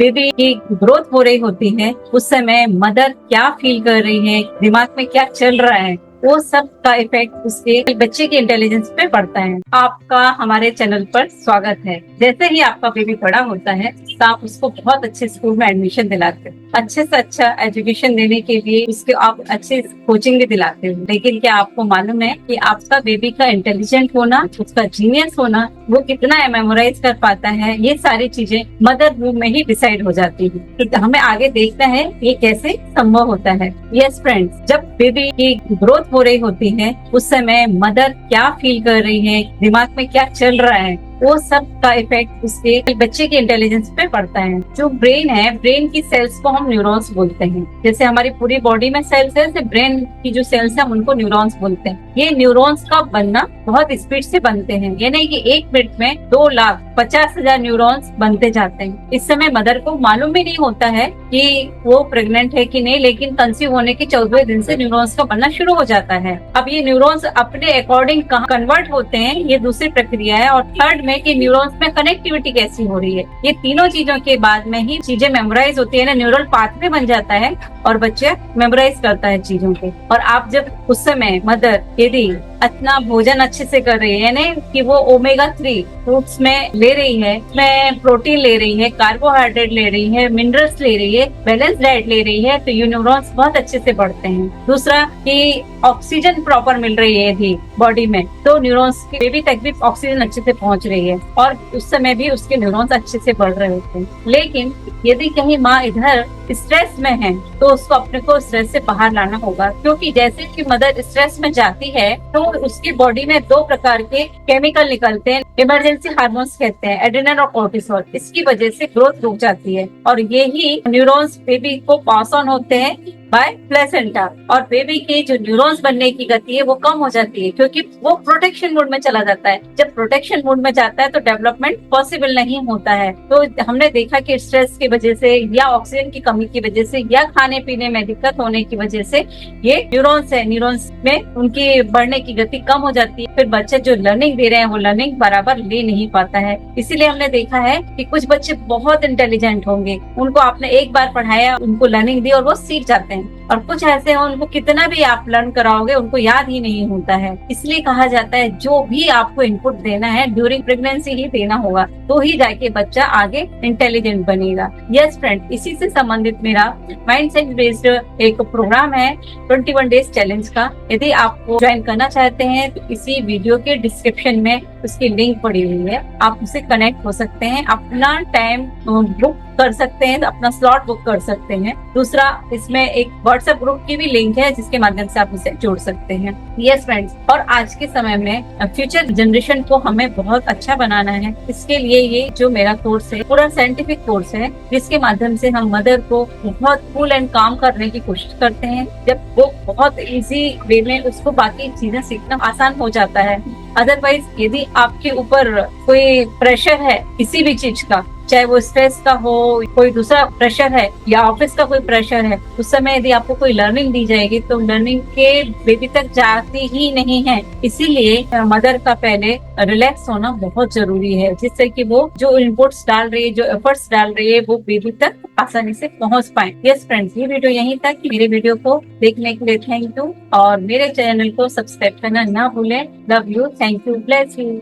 Baby की growth हो रही होती है उस समय मदर क्या फील कर रही है, दिमाग में क्या चल रहा है, वो सब का इफेक्ट उसके बच्चे के इंटेलिजेंस पे पड़ता है। आपका हमारे चैनल पर स्वागत है। जैसे ही आपका बेबी बड़ा होता है तो आप उसको बहुत अच्छे स्कूल में एडमिशन दिलाते हैं, अच्छे से अच्छा एजुकेशन देने के लिए उसके आप अच्छे कोचिंग भी दिलाते हो। लेकिन क्या आपको मालूम है कि आपका बेबी का इंटेलिजेंट होना, उसका जीनियस होना, वो कितना मेमोराइज कर पाता है, ये सारी चीजें मदर वूम में ही डिसाइड हो जाती है। तो हमें आगे देखना है ये कैसे संभव होता है। यस फ्रेंड्स, जब बेबी की ग्रोथ हो रही होती है उस समय मदर क्या फील कर रही है, दिमाग में क्या चल रहा है, वो सब का इफेक्ट उसके बच्चे के इंटेलिजेंस पे पड़ता है। जो ब्रेन है, ब्रेन की सेल्स को हम न्यूरॉन्स बोलते हैं। जैसे हमारी पूरी बॉडी में सेल्स है, जैसे ब्रेन की जो सेल्स है उनको न्यूरॉन्स बोलते हैं। ये न्यूरॉन्स का बनना बहुत स्पीड से बनते हैं, ये नहीं कि 1 मिनट में 2,50,000 न्यूरॉन्स बनते जाते हैं। इस समय मदर को मालूम भी नहीं होता है कि वो प्रेग्नेंट है कि नहीं, लेकिन कंसीव होने के 14वें दिन से न्यूरॉन्स का बनना शुरू हो जाता है। अब ये न्यूरॉन्स अपने अकॉर्डिंग कन्वर्ट होते हैं, ये दूसरी प्रक्रिया है। और थर्ड में कि न्यूरॉन्स में कनेक्टिविटी कैसी हो रही है, ये तीनों चीजों के बाद में ही चीजें मेमोराइज होती है ना, न्यूरल पाथवे बन जाता है और बच्चे मेमोराइज करता है चीजों को। और आप जब उस समय मदर यदि अपना भोजन अच्छे से कर रही है, यानी कि वो ओमेगा-3 फ्रूट्स में ले रही है, उसमें प्रोटीन ले रही है, कार्बोहाइड्रेट ले रही है, मिनरल्स ले रही है, बैलेंस डाइट ले रही है, तो ये न्यूरॉन्स बहुत अच्छे से बढ़ते हैं। दूसरा कि ऑक्सीजन प्रॉपर मिल रही है यदि बॉडी में, तो न्यूरॉन्स के बेबी तक भी ऑक्सीजन अच्छे से पहुंच रही है और उस समय भी उसके न्यूरॉन्स अच्छे से बढ़ रहे होते हैं। लेकिन यदि कहीं माँ इधर स्ट्रेस में है तो उसको अपने को स्ट्रेस से बाहर लाना होगा, क्योंकि जैसे कि मदर स्ट्रेस में जाती है तो उसकी बॉडी में 2 प्रकार के केमिकल निकलते हैं, इमरजेंसी हार्मोन्स कहते हैं, एड्रेनल और कोर्टिसोल। इसकी वजह से ग्रोथ रुक जाती है और यही न्यूरॉन्स बेबी को पास ऑन होते हैं बाय प्लेसेंटा। और बेबी के जो न्यूरॉन्स बनने की गति है वो कम हो जाती है, क्योंकि वो प्रोटेक्शन मोड में चला जाता है। जब प्रोटेक्शन मोड में जाता है तो डेवलपमेंट पॉसिबल नहीं होता है। तो हमने देखा कि स्ट्रेस की वजह से या ऑक्सीजन की कमी की वजह से या खाने पीने में दिक्कत होने की वजह से ये न्यूरॉन्स है, न्यूरॉन्स में उनकी बढ़ने की गति कम हो जाती है। फिर बच्चे जो लर्निंग दे रहे हैं वो लर्निंग बराबर ले नहीं पाता है। इसीलिए हमने देखा है कि कुछ बच्चे बहुत इंटेलिजेंट होंगे, उनको आपने एक बार पढ़ाया, उनको लर्निंग दी और वो सीख जाते हैं, और कुछ ऐसे हैं उनको कितना भी आप लर्न कराओगे उनको याद ही नहीं होता है। इसलिए कहा जाता है जो भी आपको इनपुट देना है ड्यूरिंग प्रेगनेंसी ही देना होगा, तो ही जाके बच्चा आगे इंटेलिजेंट बनेगा। यस फ्रेंड, इसी से संबंधित मेरा माइंडसेट बेस्ड एक प्रोग्राम है 21 डेज चैलेंज का। यदि आपको ज्वाइन करना चाहते हैं तो इसी वीडियो के डिस्क्रिप्शन में उसकी लिंक पड़ी हुई है, आप उससे कनेक्ट हो सकते हैं, अपना टाइम बुक कर सकते हैं, अपना स्लॉट बुक कर सकते हैं। दूसरा, इसमें एक व्हाट्सएप ग्रुप की भी लिंक है जिसके माध्यम से आप उसे जोड़ सकते हैं। यस फ्रेंड्स, और आज के समय में फ्यूचर जनरेशन को हमें बहुत अच्छा बनाना है। इसके लिए ये जो मेरा कोर्स है पूरा साइंटिफिक कोर्स है, जिसके माध्यम से हम मदर को बहुत कूल एंड काम करने की कोशिश करते हैं। जब वो बहुत इजी वे में उसको बाकी चीजें सीखना आसान हो जाता है। अदरवाइज यदि आपके ऊपर कोई प्रेशर है किसी भी चीज का, चाहे वो स्ट्रेस का हो, कोई दूसरा प्रेशर है या ऑफिस का कोई प्रेशर है, उस समय यदि आपको कोई लर्निंग दी जाएगी तो लर्निंग के बेबी तक जाती ही नहीं है। इसीलिए मदर का पहले रिलैक्स होना बहुत जरूरी है, जिससे कि वो जो इनपुट्स डाल रही है, जो एफर्ट्स डाल रही है, वो बेबी तक आसानी से पहुंच पाए। यस फ्रेंड्स, ये वीडियो यहीं तक। मेरे वीडियो को देखने के लिए थैंक यू और मेरे चैनल को सब्सक्राइब करना ना भूलें। Love you, thank you, bless you.